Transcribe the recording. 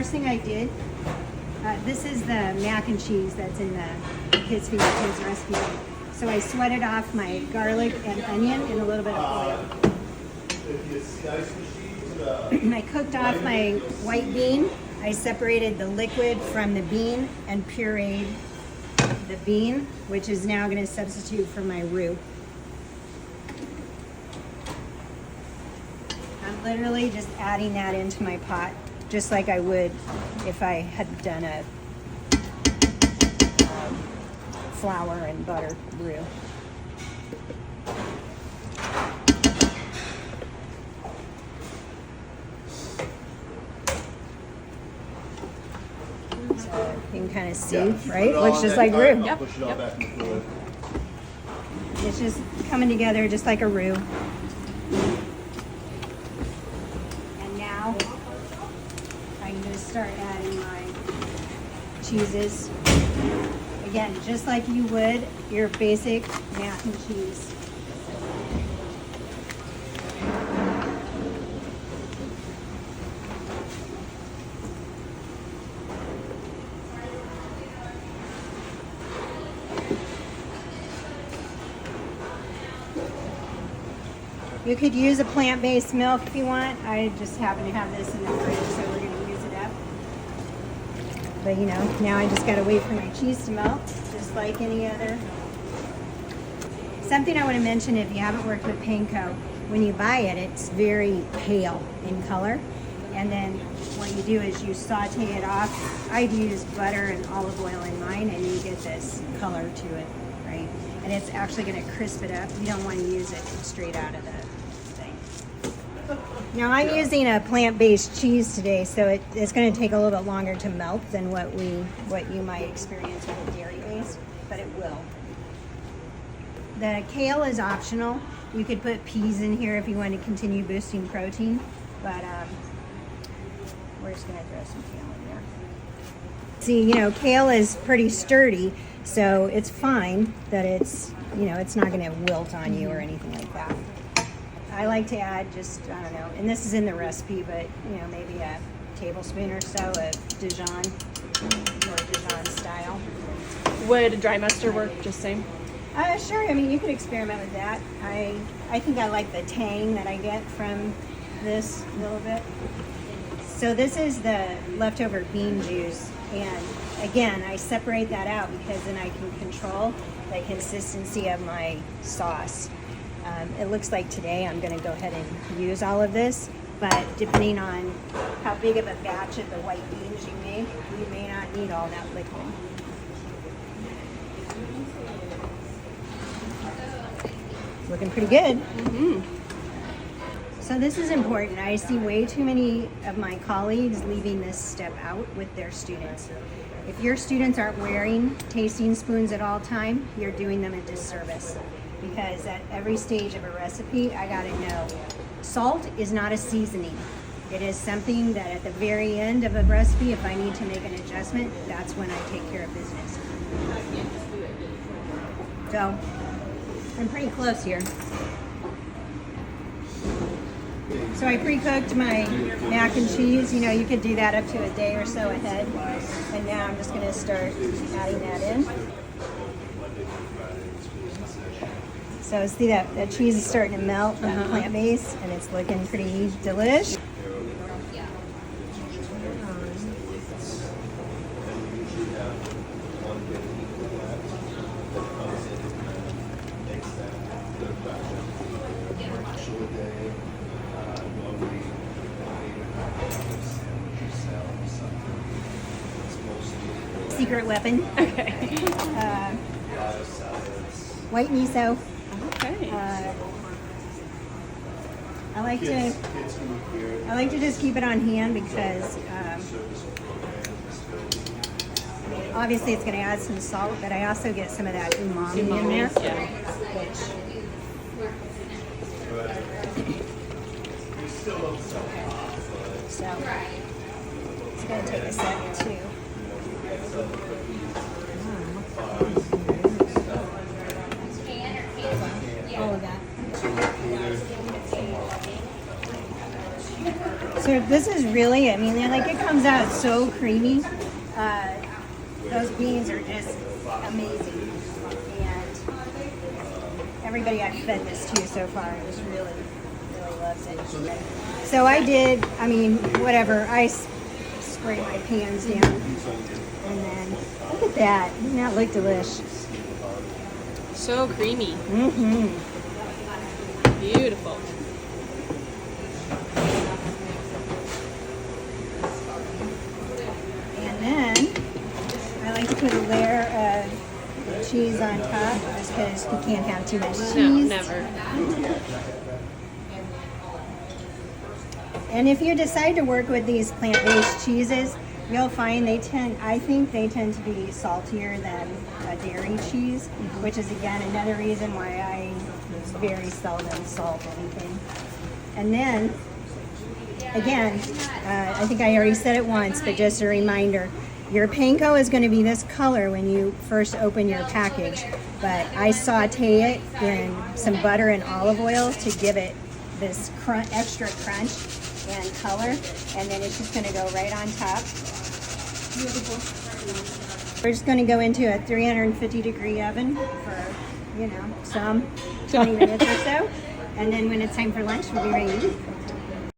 first thing I did, this is the mac and cheese that's in the Kids Feed Kids recipe. So I sweated off my garlic and onion in a little bit of oil. I cooked off my white bean. I separated the liquid from the bean and pureed the bean, which is now going to substitute for my roux. I'm literally just adding that into my pot, just like I would if I had done a flour and butter roux. So you can kind of see, right? Looks just like roux. Yep. It's just coming together just like a roux. And now I'm going to start adding my cheeses. Again, just like you would your basic mac and cheese. You could use a plant-based milk if you want. I just happen to have this in the fridge, so we're going to use it up. But you know, now I just got to wait for my cheese to melt, just like any other. Something I want to mention, if you haven't worked with panko, when you buy it, it's very pale in color. And then what you do is you saute it off. I'd use butter and olive oil in mine, and you get this color to it, right? And it's actually going to crisp it up. You don't want to use it straight out of the thing. Now I'm using a plant-based cheese today, so it's going to take a little bit longer to melt than what you might experience with a dairy-based, but it will. The kale is optional. You could put peas in here if you want to continue boosting protein, but we're just going to throw some kale in there. See, you know, kale is pretty sturdy, so it's fine that it's, you know, it's not going to wilt on you or anything like that. I like to add just, I don't know, and this is in the recipe, but, you know, maybe a tablespoon or so of Dijon or Dijon style. Would dry mustard work just same? Sure, I mean, you could experiment with that. I think I like the tang that I get from this a little bit. So this is the leftover bean juice, and again, I separate that out because then I can control the consistency of my sauce. It looks like today I'm going to go ahead and use all of this, but depending on how big of a batch of the white beans you make, you may not need all that liquid. Looking pretty good. Mm-hmm. So this is important. I see way too many of my colleagues leaving this step out with their students. If your students aren't wearing tasting spoons at all time, you're doing them a disservice. Because at every stage of a recipe, I gotta know, salt is not a seasoning. It is something that at the very end of a recipe, if I need to make an adjustment, that's when I take care of business. So, I'm pretty close here. So I pre-cooked my mac and cheese. You know, you could do that up to a day or so ahead. And now I'm just gonna start adding that in. So see that cheese is starting to melt, that plant-based, and it's looking pretty delish. Secret weapon. Okay. White miso. Okay. I like to just keep it on hand because obviously it's going to add some salt, but I also get some of that umami in there. Yeah. So it's going to take a second too. All of that. So this is really, I mean, like it comes out so creamy. Those beans are just amazing. And everybody I've fed this to so far just really, really loves it. So I did, I mean, whatever, I spray my pans down. And then, look at that. Doesn't that look delicious? So creamy. Mm-hmm. Beautiful. And then I like to put a layer of cheese on top just because you can't have too much cheese. No, never. And if you decide to work with these plant-based cheeses, you'll find I think they tend to be saltier than a dairy cheese, which is again another reason why I very seldom salt anything. And then, again, I think I already said it once, but just a reminder, your panko is going to be this color when you first open your package, but I saute it in some butter and olive oil to give it this extra crunch and color, and then it's just going to go right on top. Beautiful. We're just going to go into a 350-degree oven for, some 20 minutes or so, and then when it's time for lunch, we'll be ready to eat.